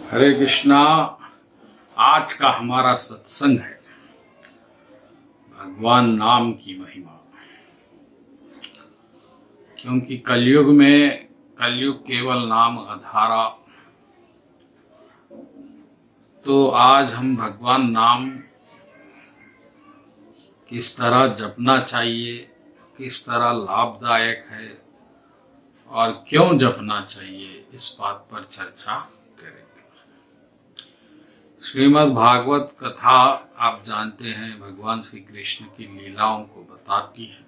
हरे कृष्णा। आज का हमारा सत्संग है भगवान नाम की महिमा। क्योंकि कलयुग केवल नाम आधारा। तो आज हम भगवान नाम किस तरह जपना चाहिए, किस तरह लाभदायक है और क्यों जपना चाहिए, इस बात पर चर्चा करेंगे। श्रीमद् भागवत कथा आप जानते हैं, भगवान श्री कृष्ण की लीलाओं को बताती है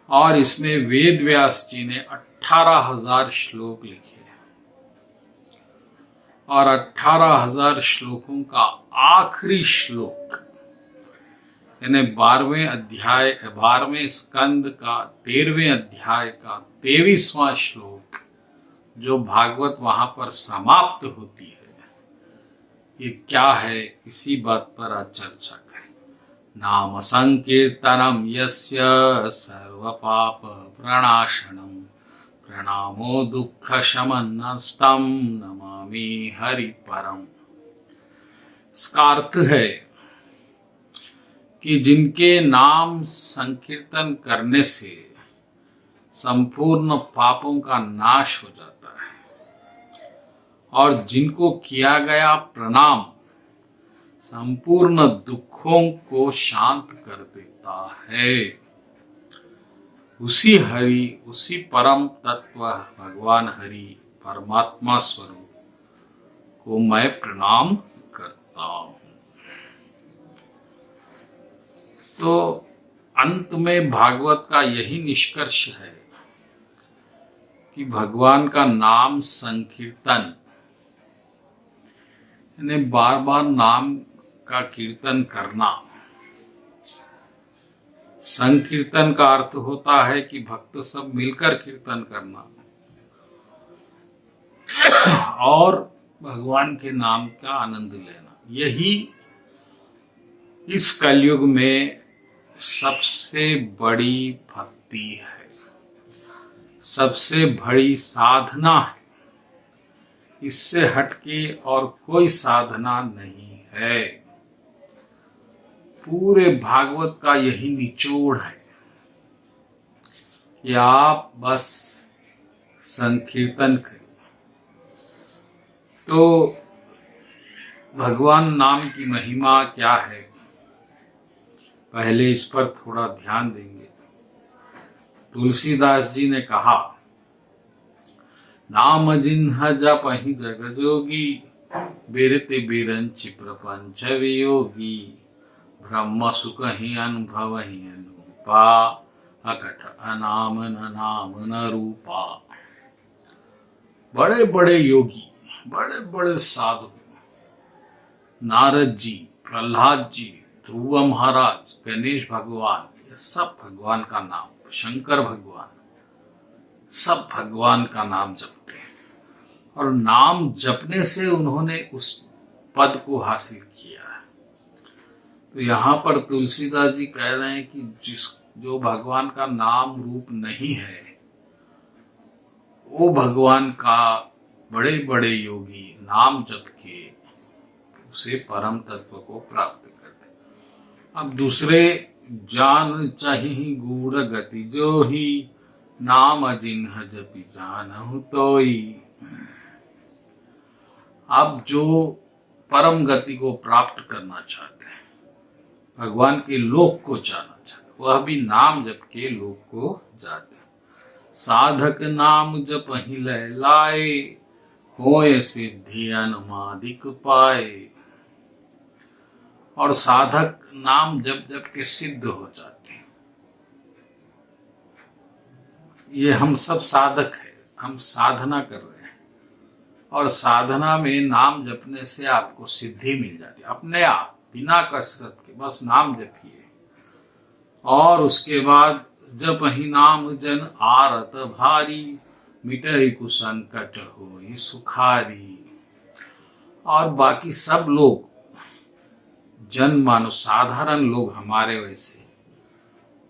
और इसमें वेद व्यास जी ने 18,000 श्लोक लिखे और 18,000 श्लोकों का आखिरी श्लोक यानी 12वें स्कंद का 13वें अध्याय का 23वां श्लोक जो भागवत वहां पर समाप्त होती है, ये क्या है, इसी बात पर आज चर्चा करें। नाम संकीर्तनम यस्य सर्व पाप प्रणाशनम प्रणामो दुख शमनस्तम नमामि हरि परम। इसका अर्थ है कि जिनके नाम संकीर्तन करने से संपूर्ण पापों का नाश हो जाता है और जिनको किया गया प्रणाम संपूर्ण दुखों को शांत कर देता है, उसी हरि, उसी परम तत्व भगवान हरि परमात्मा स्वरूप को मैं प्रणाम करता हूं। तो अंत में भागवत का यही निष्कर्ष है कि भगवान का नाम संकीर्तन यानी बार बार नाम का कीर्तन करना। संकीर्तन का अर्थ होता है कि भक्त सब मिलकर कीर्तन करना और भगवान के नाम का आनंद लेना। यही इस कलयुग में सबसे बड़ी भक्ति है, सबसे बड़ी साधना है। इससे हटके और कोई साधना नहीं है। पूरे भागवत का यही निचोड़ है कि आप बस संकीर्तन करें। तो भगवान नाम की महिमा क्या है, पहले इस पर थोड़ा ध्यान देंगे। तुलसीदास जी ने कहा, नाम जिन्ह जपहि जग जोगी बिरति बिरंच प्रपंच वियोगी ब्रह्म सुख ही अनुभव ही अनुपा अकथ अनाम न नाम न रूपा। बड़े बड़े योगी, बड़े बड़े साधु, नारद जी, प्रहलाद जी, ध्रुव महाराज, गणेश भगवान, ये सब भगवान का नाम, शंकर भगवान, सब भगवान का नाम जपते हैं और नाम जपने से उन्होंने उस पद को हासिल किया है। तो यहाँ पर तुलसीदास जी कह रहे हैं कि जो भगवान का नाम रूप नहीं है, वो भगवान का बड़े बड़े योगी नाम जप के उसे परम तत्व को प्राप्त करते। अब दूसरे, जान चाहिए गूढ़ गति जो ही नाम जिन्ह जपि जानहु तोई। अब जो परम गति को प्राप्त करना चाहते हैं, भगवान के लोक को जाना चाहते, वह भी नाम जप के लोक को जाते हैं। साधक नाम जपहि लय लाए होए सिद्धि अनुमादिक पाए। और साधक नाम जप जप के सिद्ध हो जाते हैं। ये हम सब साधक हैं, हम साधना कर रहे हैं और साधना में नाम जपने से आपको सिद्धि मिल जाती है अपने आप, बिना कसरत के। बस नाम जपिए और उसके बाद जपहि नाम जन आरत भारी मिटहि कुसंकट होई सुखारी। और बाकी सब लोग, जन मानो साधारण लोग हमारे वैसे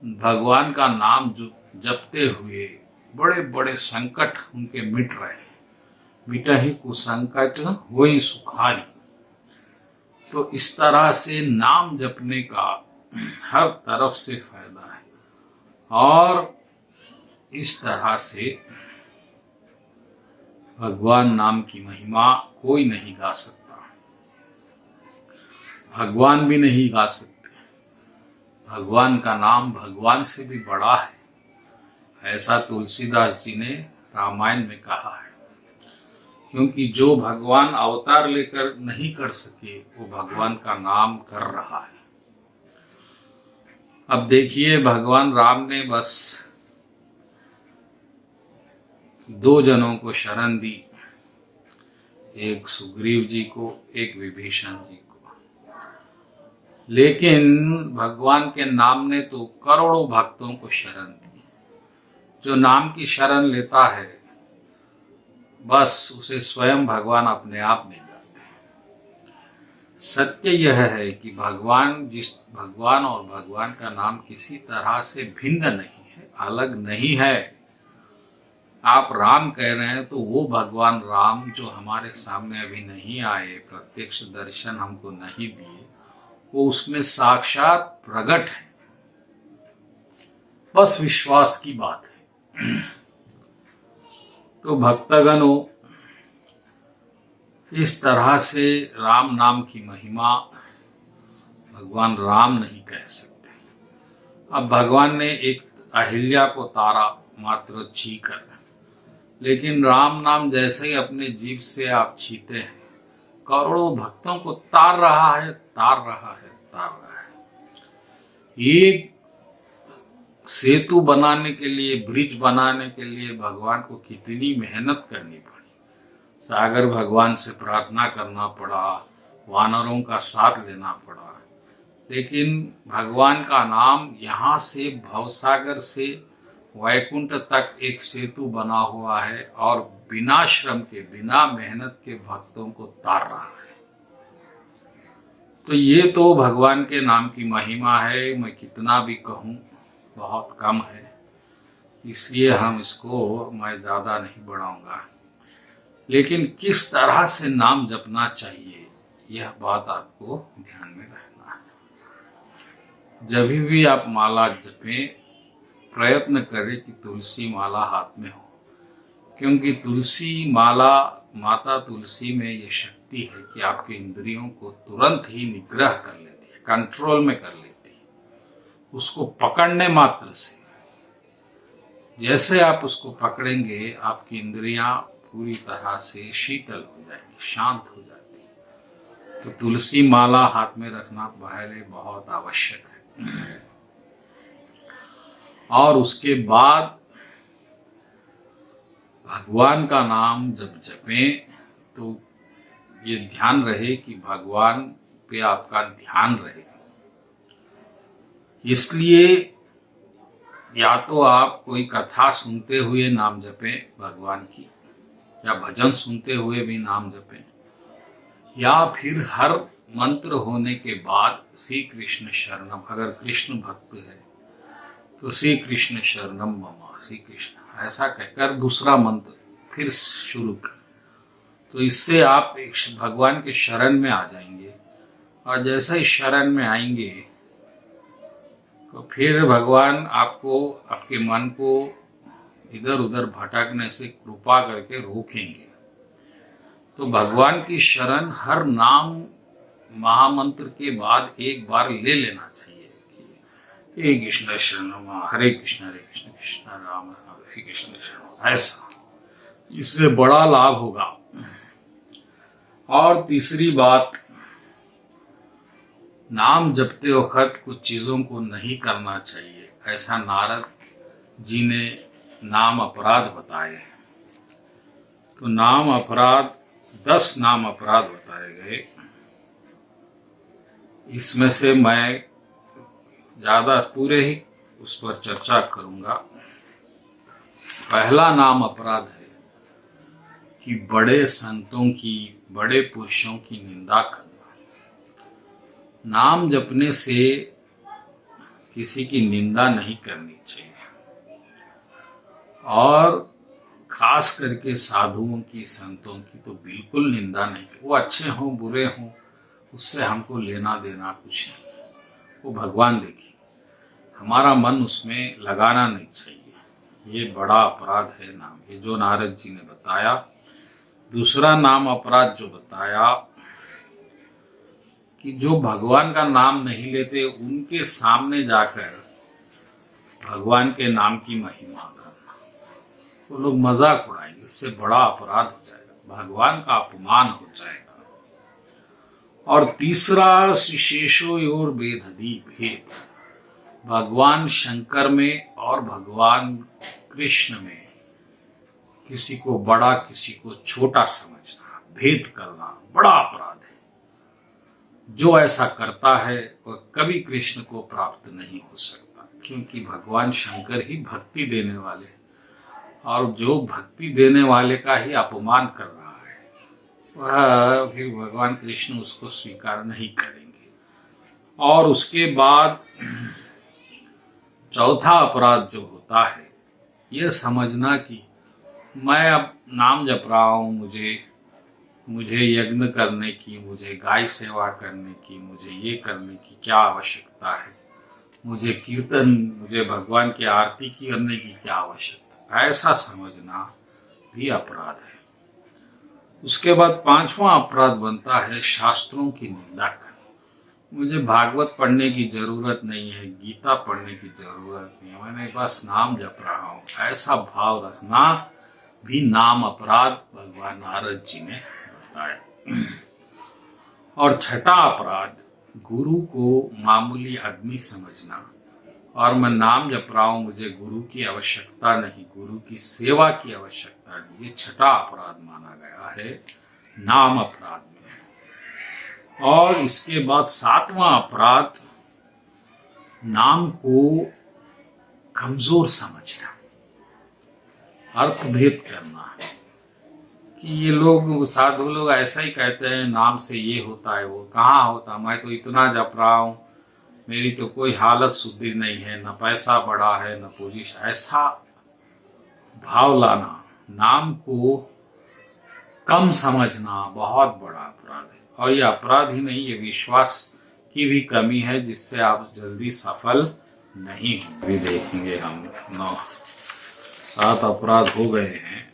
भगवान का नाम जपते हुए बड़े बड़े संकट उनके मिट रहे हैं, मिटहि कुसंकट होई सुखारी। तो इस तरह से नाम जपने का हर तरफ से फायदा है और इस तरह से भगवान नाम की महिमा कोई नहीं गा सकता, भगवान भी नहीं गा सकते। भगवान का नाम भगवान से भी बड़ा है, ऐसा तुलसीदास जी ने रामायण में कहा है। क्योंकि जो भगवान अवतार लेकर नहीं कर सके वो भगवान का नाम कर रहा है। अब देखिए, भगवान राम ने बस 2 जनों को शरण दी, एक सुग्रीव जी को, एक विभीषण जी को। लेकिन भगवान के नाम ने तो करोड़ों भक्तों को शरण दी। जो नाम की शरण लेता है बस उसे स्वयं भगवान अपने आप मिल जाते हैं। सत्य यह है कि भगवान और भगवान का नाम किसी तरह से भिन्न नहीं है, अलग नहीं है। आप राम कह रहे हैं तो वो भगवान राम जो हमारे सामने अभी नहीं आए, प्रत्यक्ष दर्शन हमको नहीं दिए, वो उसमें साक्षात प्रकट है। बस विश्वास की बात है। तो भक्तगणों, इस तरह से राम नाम की महिमा भगवान राम नहीं कह सकते। अब भगवान ने एक अहिल्या को तारा मात्र छी कर, लेकिन राम नाम जैसे ही अपने जीभ से आप छीते हैं, करोड़ों भक्तों को तार रहा है, तार रहा है, तार रहा है। एक सेतु बनाने के लिए, ब्रिज बनाने के लिए भगवान को कितनी मेहनत करनी पड़ी। सागर भगवान से प्रार्थना करना पड़ा, वानरों का साथ लेना पड़ा, लेकिन भगवान का नाम यहाँ से भवसागर से वैकुंठ तक एक सेतु बना हुआ है और बिना श्रम के, बिना मेहनत के भक्तों को तार रहा है। तो ये तो भगवान के नाम की महिमा है। मैं कितना भी कहूँ बहुत कम है, इसलिए हम इसको मैं ज़्यादा नहीं बढ़ाऊंगा। लेकिन किस तरह से नाम जपना चाहिए यह बात आपको ध्यान में रखना है। जब भी आप माला जपें, प्रयत्न करें कि तुलसी माला हाथ में हो, क्योंकि तुलसी माला, माता तुलसी में ये शक्ति है कि आपके इंद्रियों को तुरंत ही निग्रह कर लेती है, कंट्रोल में कर लेती है। उसको पकड़ने मात्र से, जैसे आप उसको पकड़ेंगे, आपकी इंद्रियां पूरी तरह से शीतल हो जाएगी, शांत हो जाती है। तो तुलसी माला हाथ में रखना पहले बहुत आवश्यक है। और उसके बाद भगवान का नाम जब जपें तो ये ध्यान रहे कि भगवान पे आपका ध्यान रहे। इसलिए या तो आप कोई कथा सुनते हुए नाम जपें भगवान की, या भजन सुनते हुए भी नाम जपें, या फिर हर मंत्र होने के बाद श्री कृष्ण शरणम, अगर कृष्ण भक्त है तो श्री कृष्ण शरणम मम, श्री कृष्ण ऐसा कहकर दूसरा मंत्र फिर शुरू कर। तो इससे आप भगवान के शरण में आ जाएंगे। और जैसे ही शरण में आएंगे तो फिर भगवान आपको, आपके मन को इधर उधर भटकने से कृपा करके रोकेंगे। तो भगवान की शरण हर नाम महामंत्र के बाद एक बार ले लेना चाहिए कि हे कृष्ण शरणम, हरे कृष्ण कृष्ण राम हरे कृष्ण शरणम, ऐसा। इससे बड़ा लाभ होगा। और तीसरी बात, नाम जपते वक्त कुछ चीज़ों को नहीं करना चाहिए, ऐसा नारद जी ने नाम अपराध बताए। तो नाम अपराध 10 नाम अपराध बताए गए। इसमें से मैं ज़्यादा पूरे ही उस पर चर्चा करूँगा। पहला नाम अपराध है कि बड़े संतों की, बड़े पुरुषों की निंदा करना। नाम जपने से किसी की निंदा नहीं करनी चाहिए। और खास करके साधुओं की, संतों की तो बिल्कुल निंदा नहीं। वो अच्छे हों बुरे हों, उससे हमको लेना देना कुछ नहीं है। वो भगवान देखिए, हमारा मन उसमें लगाना नहीं चाहिए। ये बड़ा अपराध है नाम, ये जो नारद जी ने बताया। दूसरा नाम अपराध जो बताया कि जो भगवान का नाम नहीं लेते उनके सामने जाकर भगवान के नाम की महिमा करना, तो लोग मजाक उड़ाएंगे। इससे बड़ा अपराध हो जाएगा, भगवान का अपमान हो जाएगा। और तीसरा, शेषोयोर भेदधि भेद, भगवान शंकर में और भगवान कृष्ण में किसी को बड़ा किसी को छोटा समझना, भेद करना बड़ा अपराध है। जो ऐसा करता है वह कभी कृष्ण को प्राप्त नहीं हो सकता, क्योंकि भगवान शंकर ही भक्ति देने वाले हैं, और जो भक्ति देने वाले का ही अपमान कर रहा है वह फिर भगवान कृष्ण उसको स्वीकार नहीं करेंगे। और उसके बाद चौथा अपराध जो होता है, यह समझना कि मैं अब नाम जप रहा हूँ, मुझे यज्ञ करने की, मुझे गाय सेवा करने की, मुझे ये करने की क्या आवश्यकता है, मुझे कीर्तन, मुझे भगवान की आरती करने की क्या आवश्यकता, ऐसा समझना भी अपराध है। उसके बाद पांचवा अपराध बनता है शास्त्रों की निंदा करना। मुझे भागवत पढ़ने की जरूरत नहीं है, गीता पढ़ने की जरूरत नहीं है, मैंने बस नाम जप रहा हूँ, ऐसा भाव रखना भी नाम अपराध भगवान नारद जी ने बताया। और छठा अपराध, गुरु को मामूली आदमी समझना, और मैं नाम जप रहा हूँ, मुझे गुरु की आवश्यकता नहीं, गुरु की सेवा की आवश्यकता नहीं, ये छठा अपराध माना गया है नाम अपराध में। और इसके बाद सातवां अपराध, नाम को कमजोर समझना, अर्थभेद करना, कि ये लोग साधु लोग ऐसा ही कहते हैं नाम से ये होता है, वो कहाँ होता, मैं तो इतना जप रहा हूँ, मेरी तो कोई हालत सुधरी नहीं है, न पैसा बढ़ा है न पोजीशन, ऐसा भाव लाना, नाम को कम समझना बहुत बड़ा अपराध है। और ये अपराध ही नहीं, ये विश्वास की भी कमी है, जिससे आप जल्दी सफल नहीं होंगे। भी देखेंगे हम 7 अपराध हो गए हैं,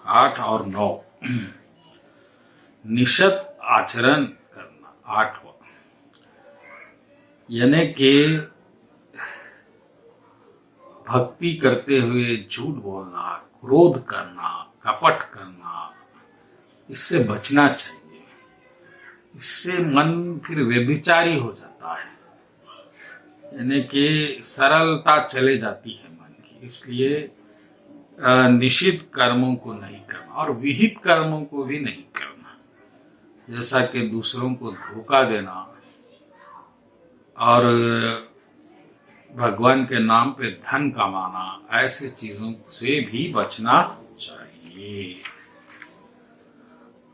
8 और 9। निषद आचरण करना 8वां, यानी कि भक्ति करते हुए झूठ बोलना, क्रोध करना, कपट करना, इससे बचना चाहिए। इससे मन फिर व्यभिचारी हो जाता है, यानी कि सरलता चले जाती है मन की। इसलिए निषिद्ध कर्मों को नहीं करना और विहित कर्मों को भी नहीं करना, जैसा कि दूसरों को धोखा देना और भगवान के नाम पे धन कमाना, ऐसे चीजों से भी बचना चाहिए।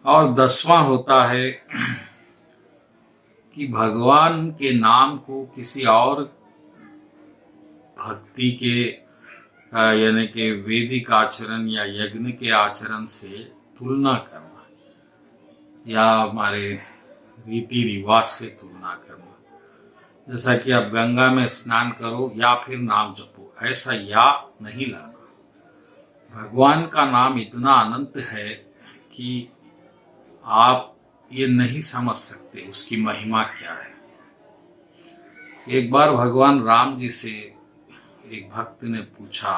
और 10वां होता है कि भगवान के नाम को किसी और भक्ति के यानी कि वैदिक आचरण या यज्ञ के आचरण से तुलना करना, या हमारे रीति रिवाज से तुलना करना। जैसा कि आप गंगा में स्नान करो या फिर नाम जपो, ऐसा या नहीं लाना। भगवान का नाम इतना अनंत है कि आप ये नहीं समझ सकते उसकी महिमा क्या है। एक बार भगवान राम जी से एक भक्त ने पूछा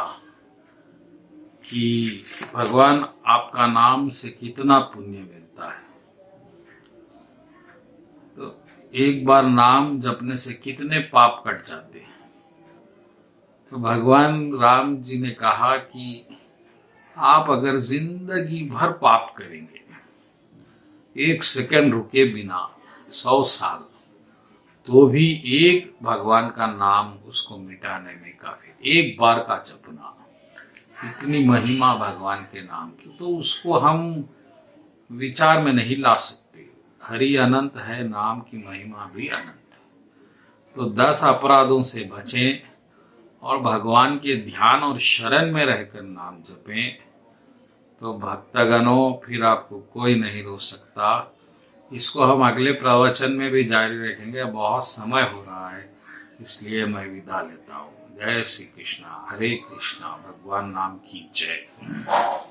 कि भगवान आपका नाम से कितना पुण्य मिलता है, तो एक बार नाम जपने से कितने पाप कट जाते हैं। तो भगवान राम जी ने कहा कि आप अगर जिंदगी भर पाप करेंगे, 1 सेकंड रुके बिना 100 साल, तो भी एक भगवान का नाम उसको मिटाने में काफी। एक बार का जपना, इतनी महिमा भगवान के नाम की, तो उसको हम विचार में नहीं ला सकते। हरि अनंत है, नाम की महिमा भी अनंत है। तो 10 अपराधों से बचें और भगवान के ध्यान और शरण में रहकर नाम जपें, तो भक्तगणों फिर आपको कोई नहीं रोक सकता। इसको हम अगले प्रवचन में भी जारी रखेंगे, बहुत समय हो रहा है, इसलिए मैं विदा लेता हूँ। जय श्री कृष्णा, हरे कृष्णा, भगवान नाम की जय।